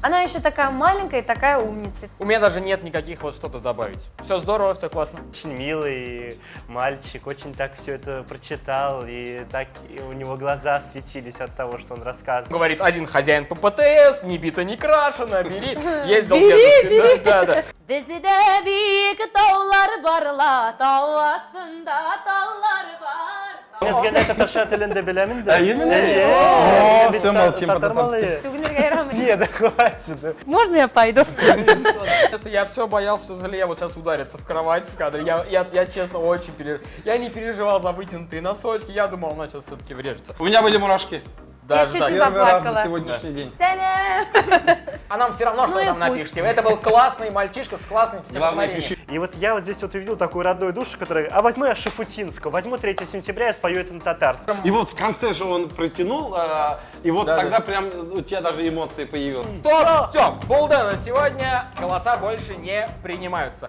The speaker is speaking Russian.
Она еще такая маленькая и такая умница. У меня даже нет никаких вот что-то добавить. Все здорово, все классно. Очень милый мальчик, очень так все это прочитал, и так и у него глаза светились от того, что он рассказывал. Говорит, один хозяин по ПТС, не бита, не крашена, бери. Ездил Бери, дедушка. Да. Bizde büyük dağlar barla, dağ aslında dağlar var. Незгенета Таша тілінде білемін де. Именно? О, все, молчим по-татарски. Сюгнерге рахмет. Нет, да хватит. Можно я пойду? Я все боялся, что Залия вот сейчас ударится в кровать в кадре. Я честно очень переживал. Я не переживал за вытянутые носочки. Я думал, она сейчас все-таки врежется. У меня были мурашки. Даже чуть так. не Первый раз заплакала. за сегодняшний день. А нам все равно, что Ну вы и там пусть. напишите. Это был классный мальчишка с классным Главное, стихотворением. пиши. И вот я вот здесь вот увидел такую родную душу, которая, а возьму я Шафутинскую, возьму 3 сентября, я спою это на татарском. И вот в конце же он протянул, и вот тогда прям у тебя даже эмоции появились. Стоп, все, Булда на сегодня голоса больше не принимаются.